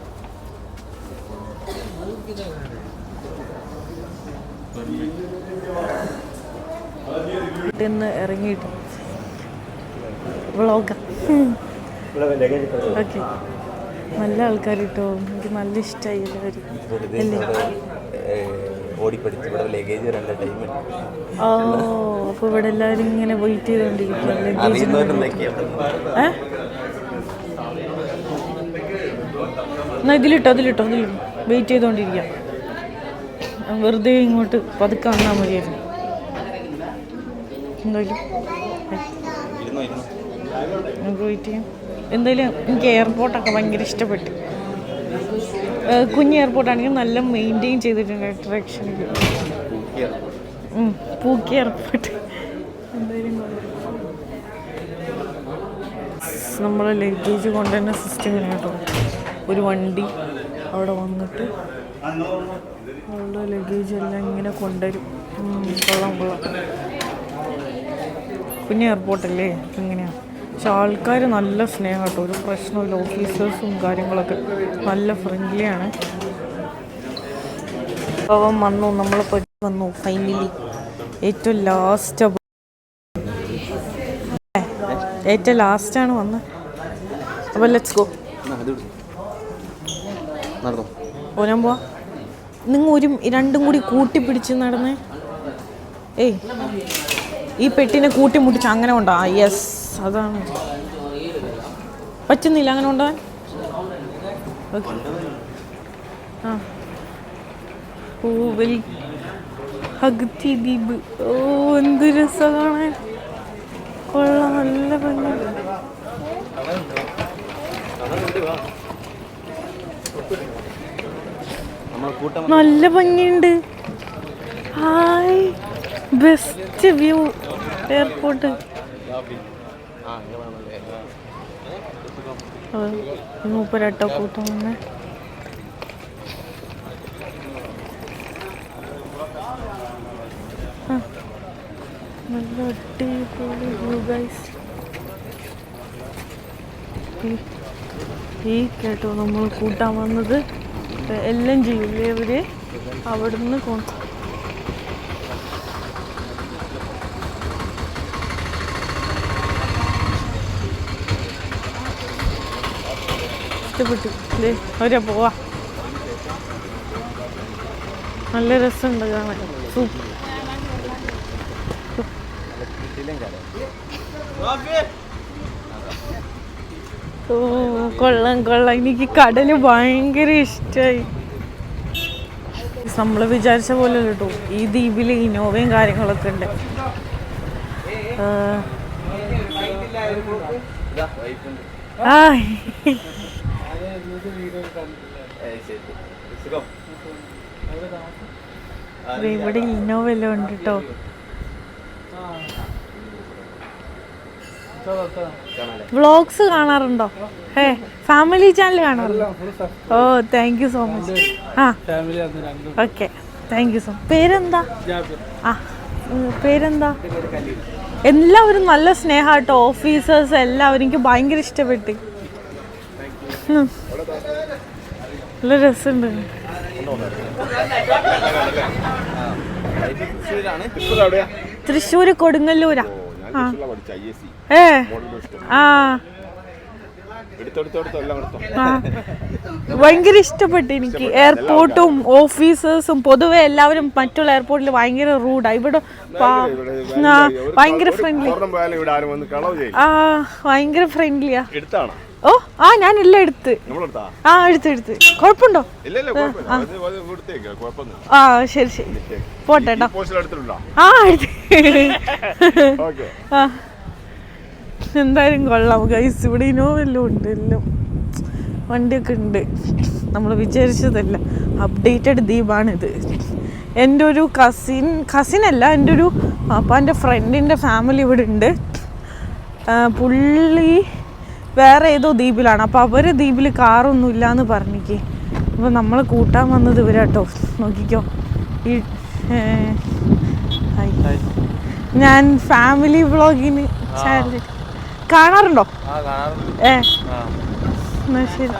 ഇന്ന് ഇറങ്ങിയിട്ട് വ്ളോഗാ. ഓക്കെ, നല്ല ആൾക്കാർ കേട്ടോ. എനിക്ക് നല്ല ഇഷ്ടമായി എല്ലാവരും. ഓ, അപ്പോൾ ഇവിടെ എല്ലാവരും ഇങ്ങനെ വെയിറ്റ് ചെയ്തുകൊണ്ടിരിക്കുക ലഗേജിന്. എന്നാൽ ഇതിലിട്ടോ വെയിറ്റ് ചെയ്തുകൊണ്ടിരിക്കാം. വെറുതെ ഇങ്ങോട്ട് പതുക്കെ വന്നാൽ മതിയായിരുന്നു. എന്തായാലും നമുക്ക് വെയിറ്റ് ചെയ്യാം. എന്തായാലും എനിക്ക് എയർപോർട്ടൊക്കെ ഭയങ്കര ഇഷ്ടപ്പെട്ടു. കുഞ്ഞ് എയർപോർട്ടാണെങ്കിൽ നല്ല മെയിൻറ്റെയിൻ ചെയ്തിട്ടുണ്ട് അട്രാക്ഷനിൽ. പൂക്കി എയർപോർട്ട്. എന്തായാലും നമ്മൾ ലഗേജ് കൊണ്ടുവരുന്ന സിസ്റ്റം ഇങ്ങനെ കേട്ടോ. ഒരു വണ്ടി അവിടെ വന്നിട്ട് അവളുടെ ലഗേജ് എല്ലാം ഇങ്ങനെ കൊണ്ടുവരും. കൊള്ളാം. കുഞ്ഞ് എയർപോർട്ടല്ലേ, ഇങ്ങനെയാണ്. പക്ഷെ ആൾക്കാർ നല്ല സ്നേഹം കേട്ടോ, ഒരു പ്രശ്നമില്ല. ഓഫീസേഴ്സും കാര്യങ്ങളൊക്കെ നല്ല ഫ്രണ്ട്ലിയാണ്. അവൻ വന്നു, നമ്മളെ പറ്റി വന്നു. ഫൈനലി ഏറ്റവും ലാസ്റ്റാണ് വന്നത്. അപ്പോൾ ലെറ്റ്സ് ഗോ. ഞാൻ പോവാ. നിങ്ങൾ രണ്ടും കൂടി കൂട്ടിപ്പിടിച്ച് നടന്നേ. ഏയ്, ഈ പെട്ടിനെ കൂട്ടിമുട്ടിച്ച് അങ്ങനെ കൊണ്ടാ. യെസ്, അതാണ്. പറ്റുന്നില്ല അങ്ങനെ കൊണ്ടുപോകാൻ. ഓക്കെ. അഗത്തി ദ്വീപ്. ഓ, എന്ത് രസം കാണാൻ. കൊള്ളാം, നല്ല ഭംഗി. നല്ല ഭംഗിയുണ്ട്. Hi, best view airport. മൂപ്പരട്ടോ കൂട്ടം വന്ന് നല്ല അടിപൊളി വ്യൂ ഗൈസ്. ഈ കേട്ടോ നമ്മൾ കൂട്ടാൻ വന്നത് എല്ലാം ചെയ്യില്ലേ ഇവര് അവിടുന്ന് ഇഷ്ടപ്പെട്ടു അല്ലേ? അവരാ പോവാ. നല്ല രസമുണ്ട് കാണാൻ. സൂപ്പർ. ഓ കൊള്ളാം കൊള്ളാം. എനിക്ക് കടല് ഭയങ്കര ഇഷ്ടമായി. നമ്മൾ വിചാരിച്ച പോലെ കേട്ടോ ഈ ദ്വീപിൽ ഇന്നോവയും കാര്യങ്ങളൊക്കെ ഉണ്ട്. ഇവിടെ ഇന്നോവ എല്ലാം ഉണ്ട് കേട്ടോ. വ്ളോഗ്സ് കാണാറുണ്ടോ? ഫാമിലി ചാനൽ കാണാറുണ്ടോ? ഓ താങ്ക് യു സോ മച്ച്. ആ okay thank you so much. പേരെന്താ? ആ പേരെന്താ? എല്ലാവരും നല്ല സ്നേഹമാട്ടോ, ഓഫീസേഴ്സ് എല്ലാവരും. എനിക്ക് ഭയങ്കര ഇഷ്ടപ്പെട്ടു. നല്ല രസമുണ്ട്. തൃശ്ശൂര് കൊടുങ്ങല്ലൂരാ. ഭയങ്കര ഇഷ്ടപ്പെട്ടു എനിക്ക്. എയർപോർട്ടും ഓഫീസേഴ്സും പൊതുവെ എല്ലാവരും മറ്റുള്ള എയർപോർട്ടിൽ ഭയങ്കര റൂഡാ. ഇവിടെ ഭയങ്കര ഫ്രണ്ട്ലി. ഭയങ്കര ഫ്രണ്ട്ലിയാ. ഓ ആ ഞാൻ എല്ലാം എടുത്ത്. ആ എടുത്ത്. കുഴപ്പമുണ്ടോ? ആ ശരി ശരി പോട്ടെ കേട്ടോ. ആ എടുത്ത്. ആ എന്തായാലും കൊള്ളാം ഗൈസ്. ഇവിടെ ഇന്നോവെല്ലാം ഉണ്ട്, എല്ലാം വണ്ടിയൊക്കെ ഉണ്ട്. നമ്മൾ വിചാരിച്ചതല്ല. അപ്ഡേറ്റഡ് ദ്വീപാണിത്. എൻ്റെ ഒരു കസിനല്ല, എൻ്റെ ഒരു അപ്പാൻ്റെ ഫ്രണ്ടിൻ്റെ ഫാമിലി ഇവിടെ ഉണ്ട്. പുള്ളി വേറെ ഏതോ ദ്വീപിലാണ്. അപ്പോൾ അവർ ദ്വീപിൽ കാറൊന്നും ഇല്ലയെന്ന് പറഞ്ഞിക്ക്. അപ്പോൾ നമ്മൾ കൂട്ടാൻ വന്നത് ഇവരാട്ടോ. നോക്കിക്കോ ഈ ഞാൻ ഫാമിലി വ്ളോഗിന് ചാനൽ കാണാറുണ്ടോ? ശരി.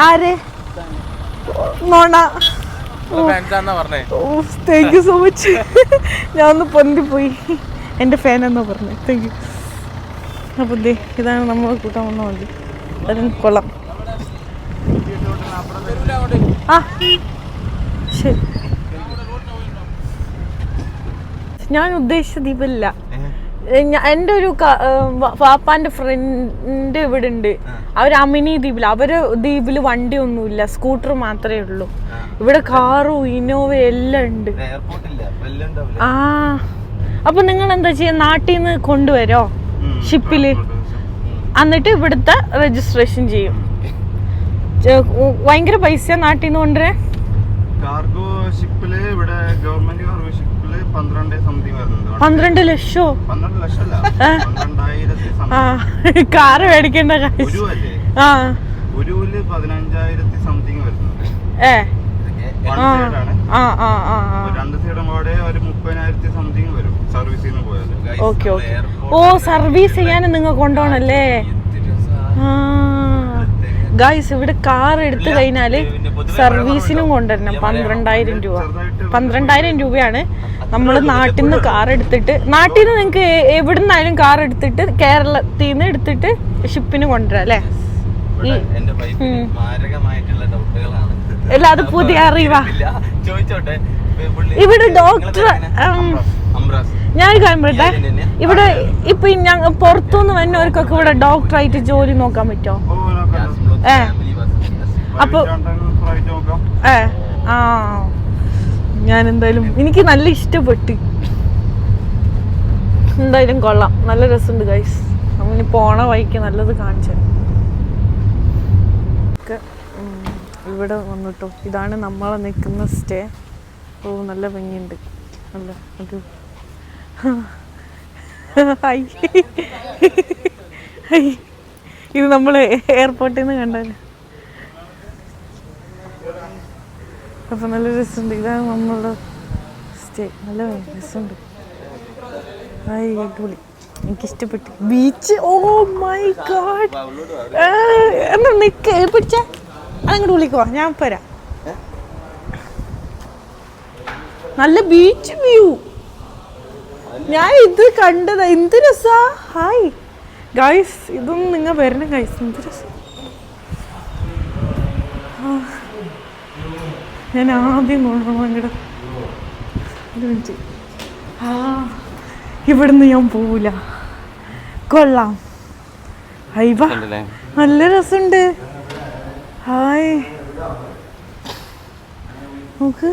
ആരെ നോണ? Thank you so much. ഞാൻ ഒന്ന് പൊന്തിപ്പോയി. എൻ്റെ ഫാനെന്നാ പറഞ്ഞത്. Thank you. അപ്പോൾ ഇതാണ് നമ്മൾ കൂട്ടാൻ വന്ന മതി. അതിന് കൊള്ളാം. ആ ശരി. ഞാൻ ഉദ്ദേശിച്ച ദ്വീപല്ല. എൻ്റെ ഒരു പാപ്പാൻ്റെ ഫ്രണ്ട് ഇവിടെ ഉണ്ട്. അവർ അമിനി ദ്വീപിൽ. അവർ ദ്വീപിൽ വണ്ടിയൊന്നുമില്ല, സ്കൂട്ടർ മാത്രമേ ഉള്ളൂ. ഇവിടെ കാറും ഇന്നോവ എല്ലാം ഉണ്ട്. ആ അപ്പൊ നിങ്ങൾ എന്താ ചെയ്യാ? നാട്ടിൽ നിന്ന് കൊണ്ടുവരോ ഷിപ്പില്? എന്നിട്ട് ഇവിടുത്തെ രജിസ്ട്രേഷൻ ചെയ്യും. ഭയങ്കര പൈസ നാട്ടിൽ നിന്ന് കൊണ്ടുവരാൻ. കാർഗോ ഷിപ്പില് ഇവിടെ ഗവൺമെന്റ് കാർഗോ ഷിപ്പില് 12 സംതിങ് വരുന്നുണ്ട്. 12 ലക്ഷോ? 12 ലക്ഷമല്ല, 12,000. കാറ് മേടിക്കേണ്ട കാര്യം. ആ ഒരുവില് 15,000 സംതിങ് വരുന്നുണ്ട്. രണ്ട് സൈഡും കൂടെ ഒരു 30,000 സംതിങ് വരും സർവീസിന് പോയാൽ. Okay okay. ഓ സർവീസ് ചെയ്യാനും നിങ്ങൾ കൊണ്ടുപോകണല്ലേ? ഗായ്സ് ഇവിടെ കാർ എടുത്തു കഴിഞ്ഞാല് സർവീസിനും കൊണ്ടുവരണം 12,000 രൂപ. 12,000 രൂപയാണ്. നമ്മൾ നാട്ടിൽ നിന്ന് കാർ എടുത്തിട്ട്, നാട്ടിൽ നിന്ന് നിങ്ങൾക്ക് എവിടെ നിന്നായാലും കാർ എടുത്തിട്ട് കേരളത്തിൽ നിന്ന് എടുത്തിട്ട് ഷിപ്പിന് കൊണ്ടുവരാം അല്ലേ? അല്ല അത് പുതിയ അറിവാ. ഇവിടെ ഡോക്ടർ ഞാൻ കാര്യം പറയട്ടെ, ഇവിടെ ഇപ്പൊ ഞങ്ങൾ പുറത്തുനിന്ന് വന്നവർക്കൊക്കെ ഇവിടെ ഡോക്ടറായിട്ട് ജോലി നോക്കാൻ പറ്റുമോ? അപ്പൊ ആ ഞാൻ എന്തായാലും എനിക്ക് നല്ല ഇഷ്ടപ്പെട്ടു. എന്തായാലും കൊള്ളാം, നല്ല രസമുണ്ട് ഗൈസ്. നമ്മളിനി പോണ വഴിക്ക് നല്ലത് കാണിച്ചു. ഇവിടെ വന്നിട്ടോ, ഇതാണ് നമ്മൾ നിൽക്കുന്ന സ്റ്റേ. ഓ നല്ല ഭംഗിയുണ്ട്. നല്ല ഒരു ഇത് നമ്മള് എയർപോർട്ടിൽ നിന്ന് കണ്ടാല്. അപ്പൊ നല്ല രസമുണ്ട്. ഇതാണ് നമ്മളുടെ സ്റ്റേ. നല്ല രസമുണ്ട്. അടിപൊളി, എനിക്കിഷ്ടപ്പെട്ടു. Beach, oh my god. എന്നാ നിക്ക് പിടിച്ച അതങ്ങോട്ട് വിളിക്കുവാ, ഞാൻ പോരാ. നല്ല ബീച്ച് വ്യൂ. ഞാൻ ഇത് കണ്ടതാ, എന്ത് രസാ. ഹായ് ഗൈസ്, ഇതൊന്നും നിങ്ങൾ വരണം ഗൈസ്, എന്ത് രസം. ഞാൻ ആദ്യം നോക്കണം അങ്ങോട്ട്. ഇവിടുന്ന് ഞാൻ പോവില്ല. കൊള്ളാം. ഹൈവ നല്ല രസമുണ്ട്. ഹായ് നോക്ക്,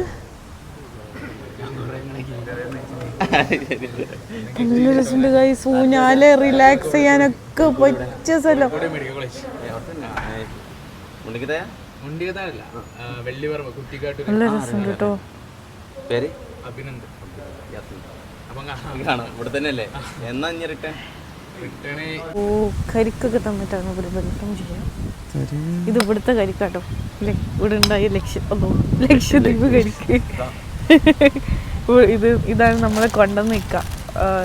നല്ല രസമുണ്ട് ഗൈസ്. ഊഞ്ഞാല് റിലാക്സ് ചെയ്യാനൊക്കെ പറ്റിയ സ്ഥലം. നല്ല രസമുണ്ട് കേട്ടോ. ഓ, കരിക്കൊക്കെ തന്നിട്ടാണ് ഇവിടെ വെൽക്കം ചെയ്യാം. ഇത് ഇവിടുത്തെ കരിക്കാട്ടോ. ഇവിടെ ഉണ്ടായ ലക്ഷദ്വീപ് കരിക്ക്. ഇതാണ് നമ്മളെ കൊണ്ടുവന്ന് നിൽക്കാം.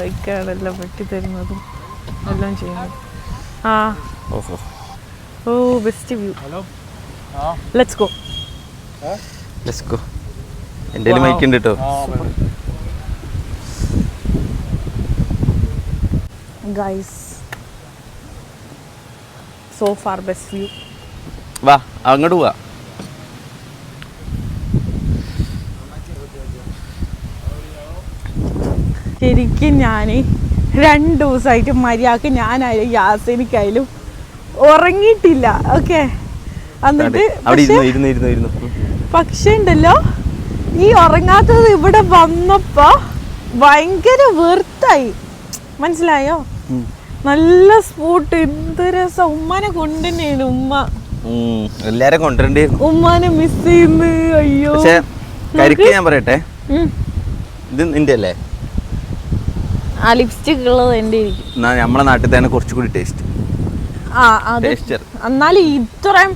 ഇക്കാണെല്ലാം വെട്ടി തരുന്നതും എല്ലാം ചെയ്യുന്നത്. ആ ഓ, ബെസ്റ്റ് വ്യൂ. Let's go. എൻ്റെ മൈക്ക് ഉണ്ട് കേട്ടോ. Guys, so far best view. വാ അങ്ങോട്ട് പോവാ. ശരിക്കും ഞാൻ 2 ദിവസമായിട്ട് മര്യാദക്ക് ഞാനായാലും യാസിനിക്കായാലും ഉറങ്ങിയിട്ടില്ല. ഓക്കെ, എന്നിട്ട് പക്ഷേ ഉണ്ടല്ലോ, ഈ ഉറങ്ങാത്തത് ഇവിടെ വന്നപ്പോ ഭയങ്കര വെറുത്തായി. മനസ്സിലായോ? നല്ല സ്പോട്ട്, എന്ത് രസം. ഉമ്മാനെ കൊണ്ടുതന്നെയാണ്. എല്ലാരും കൊണ്ടുവരണ്ടേ. ഉമ്മാനെ മിസ് ചെയ്യുന്നു. അയ്യോ, ഞാൻ പറയട്ടെ, ഇത് നിന്റെ അല്ലേ? ആ ലിപ്സ്റ്റിക് ഉള്ളത് എൻ്റെ ഇരിക്കും. നമ്മളെ നാട്ടിൽ തന്നെ കുറച്ചുകൂടി ടേസ്റ്റ്. എന്നാലും ഇത്രയും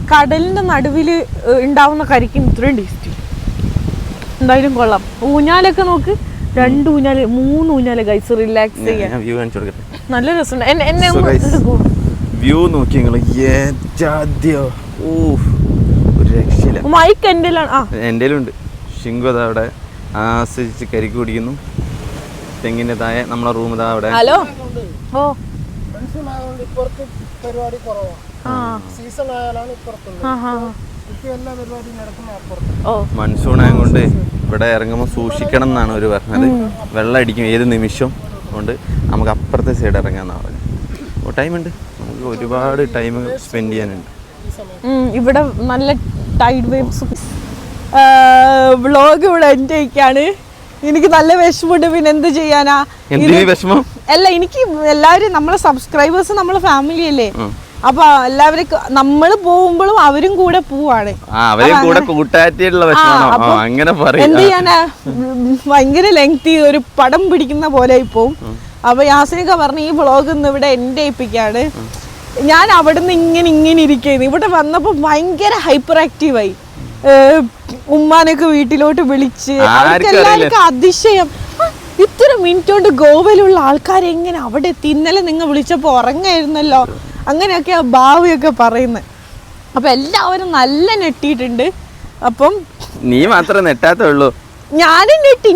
കടലിന്റെ നടുവില് ഉണ്ടാവുന്ന കരിക്കിന് ഇത്രയും ടേസ്റ്റ്. എന്തായാലും കൊള്ളാം. ഊഞ്ഞാലൊക്കെ നോക്ക്, 2 ഊഞ്ഞാല് 3 ഊഞ്ഞാല് ഗൈസ്, റിലാക്സ് ചെയ്യാൻ നല്ല രസമുണ്ട്. വ്യൂ നോക്കി മൈക്ക് എൻ്റെ എൻ്റെ ഉണ്ട്. ശിങ്കു അതാ അവിടെ ആസ്വദിച്ച് കരിക്ക് കുടിക്കുന്നു. തെങ്ങിന്റെ താഴെ നമ്മളെ റൂം ഇതാ അവിടെ. ഹലോ. ഓ, മൺസൂൺ ആയതുകൊണ്ട് ഇവിടെ ഇറങ്ങുമ്പോൾ സൂക്ഷിക്കണം എന്നാണ് ഒരു പറഞ്ഞത്. വെള്ളം അടിക്കും ഏത് നിമിഷം. കൊണ്ട് നമുക്ക് അപ്പുറത്തെ സൈഡ് ഇറങ്ങാന്നാണ് പറഞ്ഞത്. ടൈമുണ്ട്, നമുക്ക് ഒരുപാട് ടൈം സ്പെൻഡ് ചെയ്യാനുണ്ട് ഇവിടെ. നല്ല ടൈഡ് വേവ്സ്. വ്ളോഗ് ഇവിടെ എൻജോയ് ചെയ്യാണ്. എനിക്ക് നല്ല വിഷമമുണ്ട്. പിന്നെ എന്ത് ചെയ്യാനാ? വിഷമം അല്ല, എനിക്ക് എല്ലാവരും നമ്മളെ സബ്സ്ക്രൈബേഴ്സ് നമ്മളെ ഫാമിലി അല്ലേ. അപ്പൊ എല്ലാവരും നമ്മൾ പോകുമ്പോഴും അവരും കൂടെ പോവാണ്. എന്ത് ചെയ്യാനാ, ഭയങ്കര ലെങ്തി ഒരു പടം പിടിക്കുന്ന പോലെ ഇപ്പോവും. അപ്പൊ യാസിനിക്ക പറഞ്ഞ ഈ വ്ളോഗ് ഇന്ന് ഇവിടെ എൻഡ് ചെയ്യിപ്പിക്കാണ്. ഞാൻ അവിടുന്ന് ഇങ്ങനെ ഇരിക്കുന്നു. ഇവിടെ വന്നപ്പോ ഭയങ്കര ഹൈപ്പർ ആക്റ്റീവായി. ഉമ്മാനൊക്കെ വീട്ടിലോട്ട് വിളിച്ച് അവർക്കെല്ലാവർക്കും അതിശയം. ഇത്ര മിനിറ്റ് കൊണ്ട് ഗോവയിലുള്ള ആൾക്കാർ എങ്ങനെ അവിടെ എത്തി? ഇന്നലെ നിങ്ങൾ വിളിച്ചപ്പോ ഉറങ്ങായിരുന്നല്ലോ, അങ്ങനെയൊക്കെ ഭാവിയൊക്കെ പറയുന്നത്. അപ്പൊ എല്ലാവരും നല്ല നെട്ടിയിട്ടുണ്ട്. അപ്പം നീ മാത്രമേ നെട്ടാത്തുള്ളൂ. ഞാനും നെട്ടി.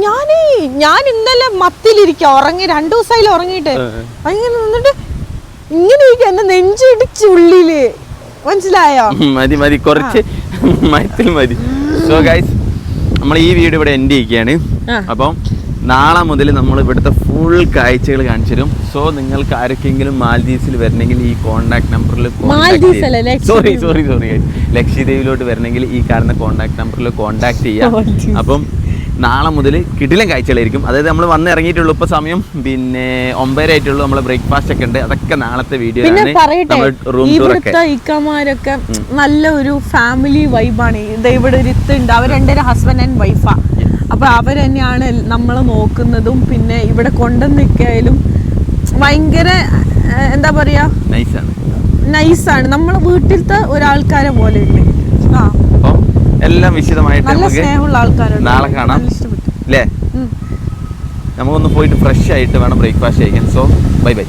ഞാൻ ഇന്നലെ മത്തിലിരിക്ക, ഉറങ്ങി 2 ദിവസമായില്ല ഉറങ്ങിയിട്ട്. അങ്ങനെ നിന്നിട്ട് ഇങ്ങനെ എന്നെ നെഞ്ചിടിച്ച് ഉള്ളില്. മനസ്സിലായോ? മതി കുറച്ച് മതി. സോ ഗൈസ്, നമ്മൾ ഈ വീഡിയോ ഇവിടെ എൻഡ് ചെയ്യുകയാണ്. അപ്പം നാളെ മുതൽ നമ്മൾ ഇവിടുത്തെ ഫുൾ കാഴ്ചകൾ കാണിച്ചു തരും. സോ നിങ്ങൾക്ക് ആരൊക്കെങ്കിലും മാൽദീവ്സിൽ വരണമെങ്കിൽ ഈ കോൺടാക്ട് നമ്പറിൽ സോറി ലക്ഷദ്വീപിലോട്ട് വരണമെങ്കിൽ ഈ കാണുന്ന കോൺടാക്ട് നമ്പറിൽ കോൺടാക്ട് ചെയ്യാം. അപ്പം നാളെ മുതൽ കിടിലൻ കാഴ്ചകളായിരിക്കും. അതായത് നമ്മൾ വന്ന് ഇറങ്ങിയിട്ടുള്ളൂ, ഇപ്പൊ സമയം പിന്നെ 9:30 ആയിട്ടുള്ളൂ. നമ്മളെ ബ്രേക്ക്ഫാസ്റ്റ് ഒക്കെ ഉണ്ട്, അതൊക്കെ നാളത്തെ വീഡിയോ. ഇവിടുത്തെ ഇക്കമാരൊക്കെ നല്ല ഒരു ഫാമിലി വൈബാണ്. ഇവിടെ ഒരു ഇത്തുണ്ട്, അവർ എൻ്റെ ഹസ്ബൻഡ് ആൻഡ് വൈഫാ. അപ്പൊ അവർ തന്നെയാണ് നമ്മളെ നോക്കുന്നതും. പിന്നെ ഇവിടെ കൊണ്ടുവന്നിക്കായാലും ഭയങ്കര എന്താ പറയാ, നൈസാണ്, നമ്മളെ വീട്ടിലത്തെ ഒരാൾക്കാരെ പോലെ ഉണ്ട്. ആ അപ്പം എല്ലാം വിശദമായിട്ട് നല്ല നമുക്ക് സ്നേഹമുള്ള ആൾക്കാരുണ്ട്. നാളെ കാണാം നല്ല ഇഷ്ടപ്പെട്ടു. അല്ലേ? നമുക്കൊന്ന് പോയിട്ട് ഫ്രഷ് ആയിട്ട് വേണം ബ്രേക്ക്ഫാസ്റ്റ് കഴിക്കാൻ. So bye bye.